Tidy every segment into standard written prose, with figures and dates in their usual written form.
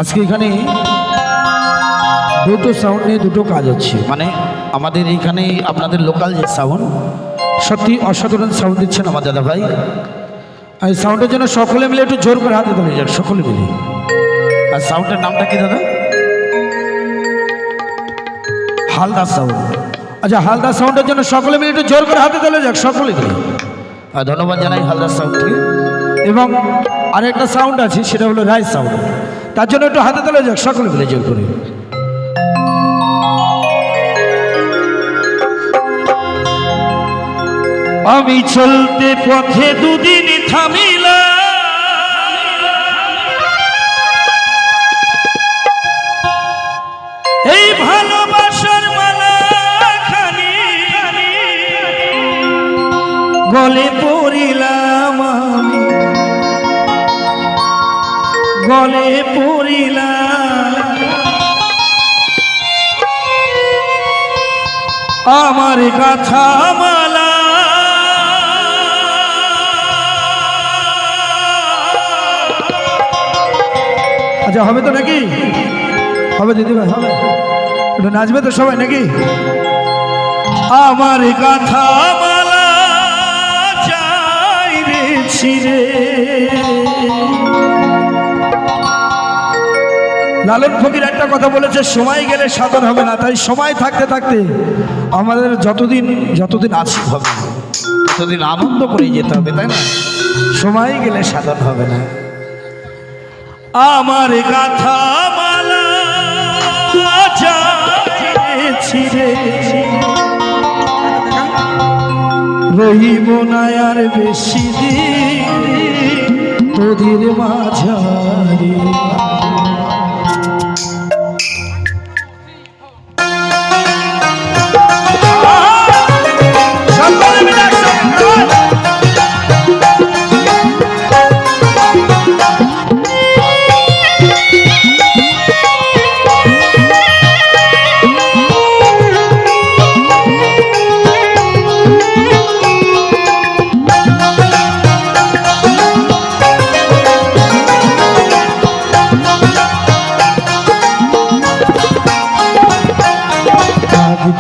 আজকে এখানে দুটো সাউন্ড নিয়ে দুটো কাজ হচ্ছে, মানে আমাদের এইখানে আপনাদের লোকাল যে সাউন্ড সত্যি অসাধারণ সাউন্ড দিচ্ছেন আমার দাদা ভাই। আর এই সাউন্ডের জন্য সকলে মিলে একটু জোর করে হাতে তুলে যাক, সকলে মিলে। আর সাউন্ডের নামটা কি দাদা? হালদার সাউন্ড। আচ্ছা, হালদার সাউন্ডের জন্য সকলে মিলে একটু জোর করে হাতে তুলে যাক, সকলে মিলে। আর ধন্যবাদ জানাই হালদার সাউন্ডকে। এবং আরেকটা সাউন্ড আছে, সেটা হলো রায় সাউন্ড, তার জন্য একটু হাতে তোলা যাক সকলে মিলে জোর করে। আমি চলতে পথে দুদিন থামিলাম, এই ভালোবাসার মালা খানি গলে পড়িলাম, আমি গলে পড়িলাম। আমার গাথা মালা আচ্ছা, হবে তো নাকি? হবে দিদি ভাই, হবে? একটু নাচবে তো সবাই নাকি? আমার গাথা মালা চাই রে ছিড়ে। লালন ফকির একটা কথা বলেছে, সময় গেলে সাধন হবে না। তাই সময় থাকতে থাকতে আমাদের যতদিন আছে হবে, ততদিন আনন্দ করে যেতে হবে, তাই না? সময় গেলে সাধন হবে না। আমার গাথা মালা চাই ছিড়ে, রহিব না আর বেশি দিন তোদের মাঝারে।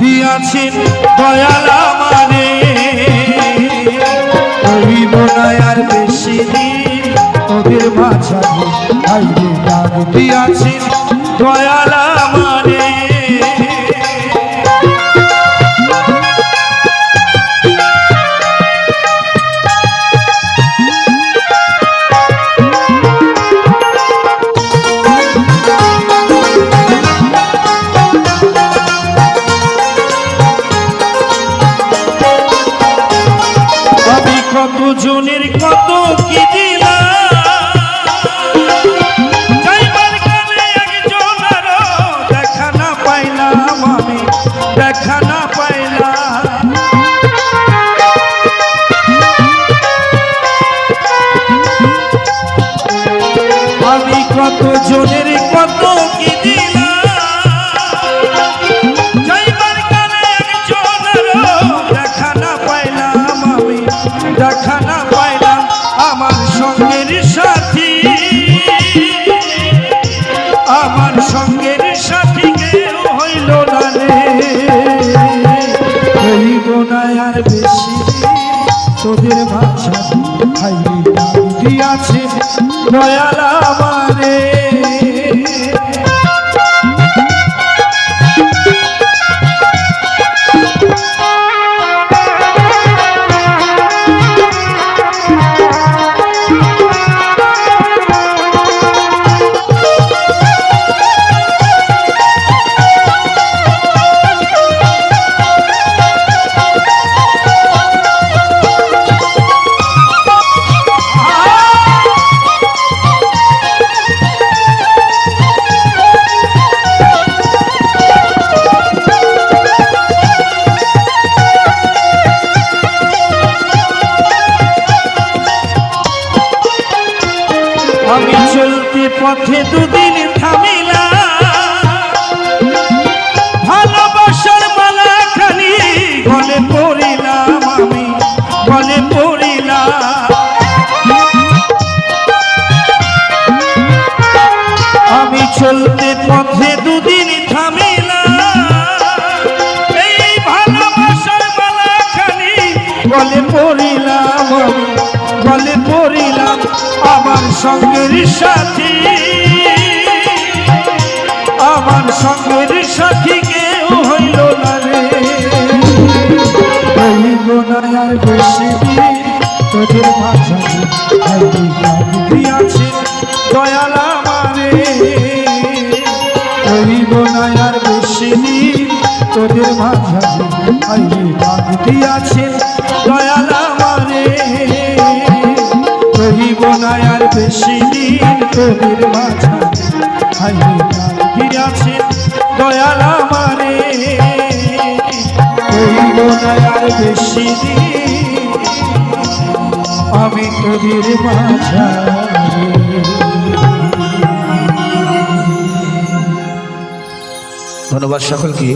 দিয়াছেন দয়াল আমারে, রহিব না আর বেশি দিন তোদের মাঝারে। আইরে ডাক দিয়াছেন দয়াল আমারে, কত জনের কত কি দিলাম, যাইবার কালে একজনেরও দেখা না পাইলাম, আমি দেখা না পাইলাম। আমি কত জনের কত কি দিলাম, যাইবার কালে একজনেরও দেখা না পাইলাম, আমি দেখা না পাইলাম। আমার সঙ্গের সাথী, আমার সঙ্গের সাথী কেউ হইল না রে। রহিব না আর বেশি দিন তোদের মাঝারে। আইরে ডাক দিয়াছে দয়াল আমারে, আমি চলতে পথে দুদিন থামিলাম, ভালোবাসার মালা খানি গলে পড়িলাম, আমি গলে পড়িলাম। আমি চলতে পথে দুদিন থামিলাম, এই ভালোবাসার মালাখানি গলে পড়িলাম, গলে পড়িলাম আমার সঙ্গের সাথী, আমার সঙ্গের সাথী কেউ হইল না রে। হইল না আর বেশি দিন তোদের মাঝারে দিয়াছে দয়াল আমারে, হইল না আর বেশি দিন তোদের মাঝারে দিয়াছে দয়াল আমারে, হইব না আর বেশি দিন তোদের মাঝারে দিয়াছে দয়াল আমারে, হইব না আর বেশি দিন আমি তোদের মাঝারে। ধন্যবাদ সকলকে।